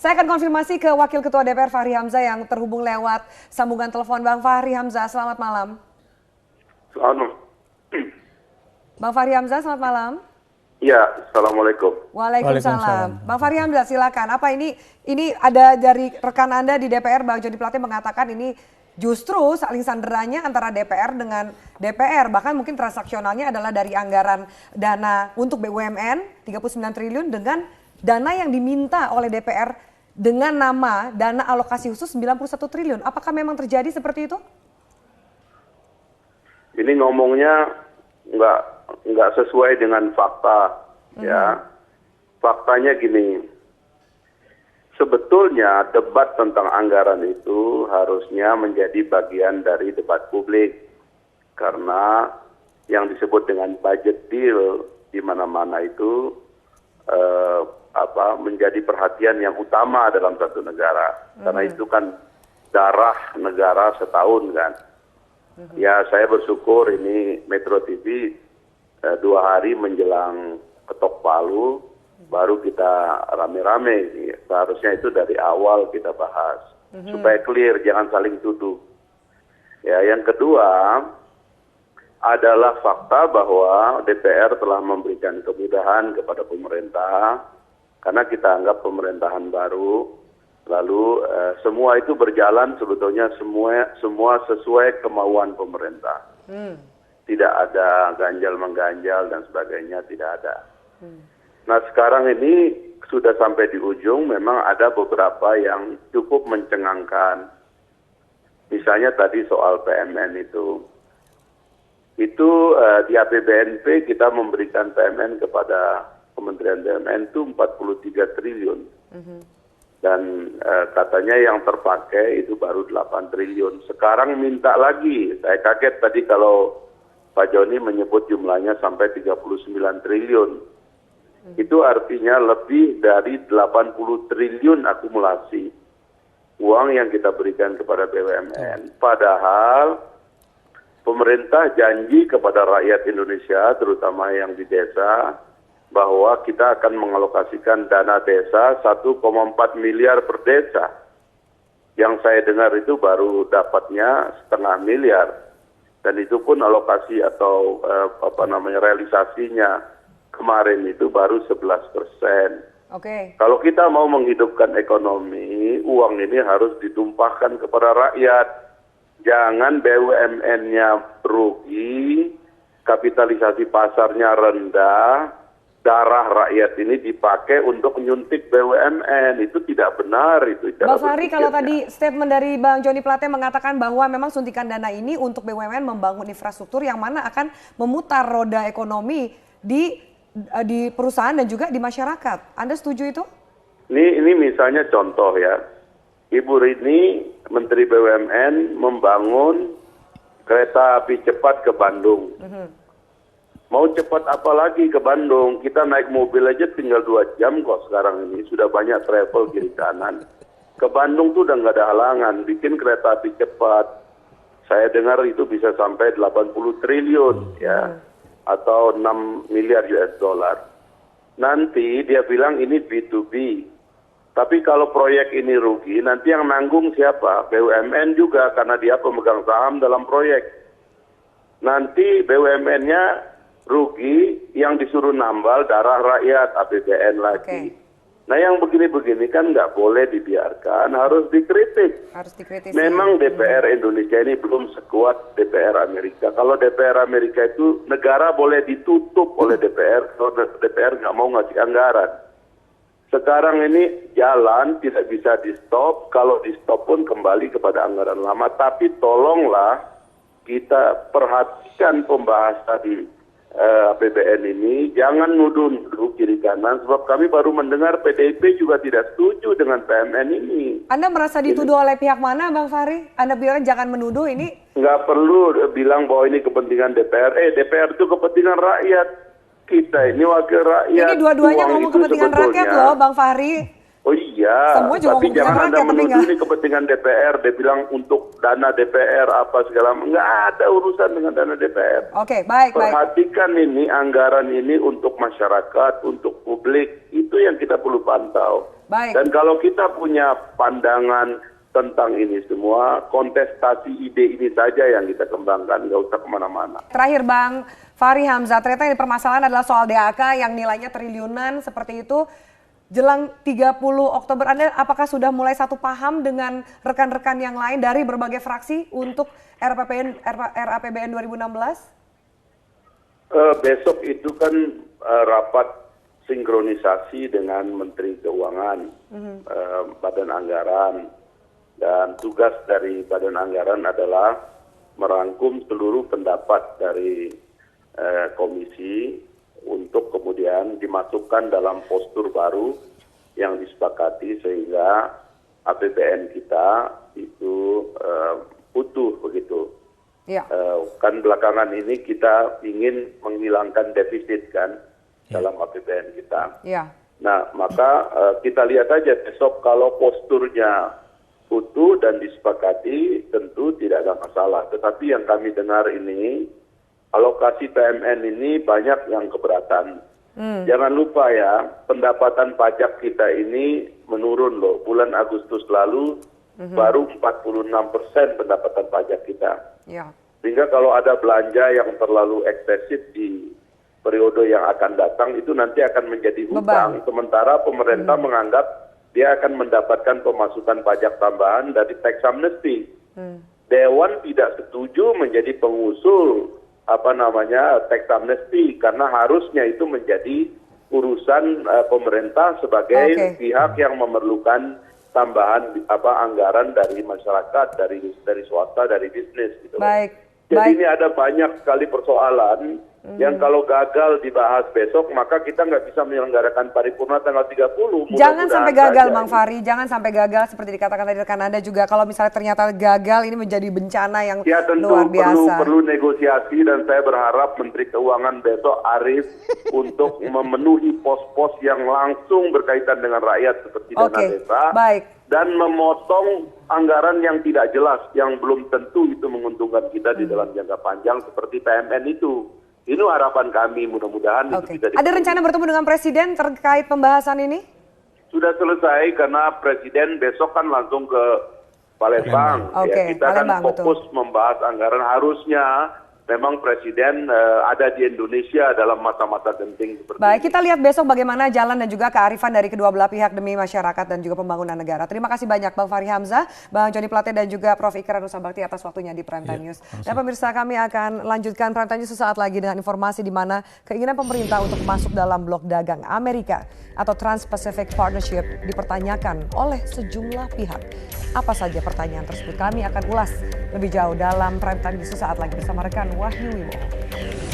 Saya akan konfirmasi ke Wakil Ketua DPR Fahri Hamzah yang terhubung lewat sambungan telepon. Bang Fahri Hamzah, selamat malam. Selamat. Bang Fahri Hamzah, selamat malam. Ya, Assalamualaikum. Waalaikumsalam. Bang Fahri Hamzah, silakan. Apa ini ada dari rekan Anda di DPR, Bang Joni Plate mengatakan ini justru saling sanderanya antara DPR dengan DPR. Bahkan mungkin transaksionalnya adalah dari anggaran dana untuk BUMN 39 triliun dengan dana yang diminta oleh DPR dengan nama dana alokasi khusus 91 triliun. Apakah memang terjadi seperti itu? Ini ngomongnya nggak sesuai dengan fakta, ya. Faktanya gini, sebetulnya debat tentang anggaran itu harusnya menjadi bagian dari debat publik, karena yang disebut dengan budget deal di mana-mana itu menjadi perhatian yang utama dalam satu negara, karena itu kan darah negara setahun kan. Ya, saya bersyukur ini Metro TV 2 hari menjelang ketok palu baru kita rame-rame. Seharusnya itu dari awal kita bahas supaya clear, jangan saling tuduh. Ya, yang kedua adalah fakta bahwa DPR telah memberikan kemudahan kepada pemerintah karena kita anggap pemerintahan baru, lalu semua itu berjalan sebetulnya semua sesuai kemauan pemerintah. Tidak ada ganjal-mengganjal dan sebagainya, tidak ada. Nah, sekarang ini sudah sampai di ujung, memang ada beberapa yang cukup mencengangkan. Misalnya tadi soal PMN itu di APBNP kita memberikan PMN kepada Kementerian BUMN itu 43 triliun. Dan katanya yang terpakai itu baru 8 triliun. Sekarang minta lagi. Saya kaget tadi kalau Pak Joni menyebut jumlahnya sampai 39 triliun. Itu artinya lebih dari 80 triliun akumulasi uang yang kita berikan kepada BUMN. Padahal pemerintah janji kepada rakyat Indonesia, terutama yang di desa, bahwa kita akan mengalokasikan dana desa 1,4 miliar per desa. Yang saya dengar itu baru dapatnya 0,5 miliar. Dan itu pun alokasi atau realisasinya kemarin itu baru 11%. Oke. Kalau kita mau menghidupkan ekonomi, uang ini harus ditumpahkan kepada rakyat. Jangan BUMN-nya rugi, kapitalisasi pasarnya rendah, darah rakyat ini dipakai untuk nyuntik BUMN. Itu tidak benar itu. Bang Fahri, kalau tadi statement dari Bang Joni Plate mengatakan bahwa memang suntikan dana ini untuk BUMN membangun infrastruktur yang mana akan memutar roda ekonomi di perusahaan dan juga di masyarakat. Anda setuju itu? Ini misalnya contoh ya. Ibu Rini, Menteri BUMN, membangun kereta api cepat ke Bandung. Mau cepat apa lagi ke Bandung? Kita naik mobil aja tinggal 2 jam kok sekarang ini. Sudah banyak travel kiri kanan. Ke Bandung tuh udah nggak ada halangan. Bikin kereta api cepat. Saya dengar itu bisa sampai 80 triliun ya. Atau 6 miliar US dollar. Nanti dia bilang ini B2B. Tapi kalau proyek ini rugi, nanti yang nanggung siapa? BUMN juga, karena dia pemegang saham dalam proyek. Nanti BUMN-nya rugi, yang disuruh nambal darah rakyat, APBN lagi. Nah, yang begini-begini kan nggak boleh dibiarkan, harus dikritik. Harus dikritisi. Memang DPR Indonesia ini belum sekuat DPR Amerika. Kalau DPR Amerika itu negara boleh ditutup oleh DPR, kalau DPR nggak mau ngasih anggaran. Sekarang ini jalan tidak bisa di-stop, kalau di-stop pun kembali kepada anggaran lama. Tapi tolonglah kita perhatikan pembahasan APBN ini, jangan nuduh kiri kanan, sebab kami baru mendengar PDIP juga tidak setuju dengan PMN ini. Anda merasa dituduh oleh pihak mana, Bang Fahri? Anda bilang jangan menuduh ini? Nggak perlu bilang bahwa ini kepentingan DPR. DPR itu kepentingan rakyat. Kita ini wakil rakyat. Ini dua-duanya ngomong kepentingan rakyat loh, Bang Fahri. Oh iya. Ya, Semua juga tapi kepentingan jangan Anda rakyat, tapi menuduh nggak. ini kepentingan DPR. Dia bilang untuk dana DPR apa segala macam. Nggak ada urusan dengan dana DPR. Oke, baik. Perhatikan ini anggaran ini untuk masyarakat, untuk publik. Itu yang kita perlu pantau. Baik. Dan kalau kita punya pandangan tentang ini semua, kontestasi ide ini saja yang kita kembangkan, nggak usah kemana-mana. Terakhir Bang Fahri Hamzah, ternyata yang permasalahan adalah soal DAK yang nilainya triliunan seperti itu. Jelang 30 Oktober, Anda apakah sudah mulai satu paham dengan rekan-rekan yang lain dari berbagai fraksi untuk RAPBN 2016? Besok itu kan rapat sinkronisasi dengan Menteri Keuangan, Badan Anggaran. Dan tugas dari Badan Anggaran adalah merangkum seluruh pendapat dari komisi untuk kemudian dimasukkan dalam postur baru yang disepakati sehingga APBN kita itu utuh begitu. Ya. Kan belakangan ini kita ingin menghilangkan defisit kan dalam APBN kita. Ya. Nah maka kita lihat aja besok kalau posturnya utuh dan disepakati tentu tidak ada masalah. Tetapi yang kami dengar ini alokasi PMN ini banyak yang keberatan. Jangan lupa ya, pendapatan pajak kita ini menurun loh. Bulan Agustus lalu baru 46% pendapatan pajak kita. Ya. Sehingga kalau ada belanja yang terlalu eksesif di periode yang akan datang itu nanti akan menjadi hutang. Sementara pemerintah menganggap dia akan mendapatkan pemasukan pajak tambahan dari tax amnesty. Dewan tidak setuju menjadi pengusul tax amnesty karena harusnya itu menjadi urusan pemerintah sebagai pihak yang memerlukan tambahan anggaran dari masyarakat, dari swasta, dari bisnis gitu. Jadi ini ada banyak sekali persoalan yang kalau gagal dibahas besok maka kita nggak bisa menyelenggarakan paripurna tanggal 30. Jangan sampai gagal Bang Fahri, jangan sampai gagal seperti dikatakan tadi rekan Anda juga. Kalau misalnya ternyata gagal ini menjadi bencana yang ya, tentu luar biasa. Perlu negosiasi dan saya berharap Menteri Keuangan besok arif untuk memenuhi pos-pos yang langsung berkaitan dengan rakyat seperti dana desa. Dan memotong anggaran yang tidak jelas, yang belum tentu itu menguntungkan kita di dalam jangka panjang seperti PMN itu. Ini harapan kami, mudah-mudahan itu bisa Ada rencana bertemu dengan Presiden terkait pembahasan ini? Sudah selesai karena Presiden besok kan langsung ke Palembang. Kita kan fokus membahas anggaran. Harusnya memang Presiden ada di Indonesia dalam masa-masa genting seperti ini. Kita lihat besok bagaimana jalan dan juga kearifan dari kedua belah pihak demi masyarakat dan juga pembangunan negara. Terima kasih banyak Bang Fahri Hamzah, Bang Joni Plate dan juga Prof. Ikrar Nusabakti atas waktunya di Prime Time News. Dan pemirsa, kami akan lanjutkan Prime Time News sesaat lagi dengan informasi di mana keinginan pemerintah untuk masuk dalam blok dagang Amerika atau Trans-Pacific Partnership dipertanyakan oleh sejumlah pihak. Apa saja pertanyaan tersebut? Kami akan ulas lebih jauh dalam Prime Time News sesaat lagi bersama rekan Wahyu Wibowo.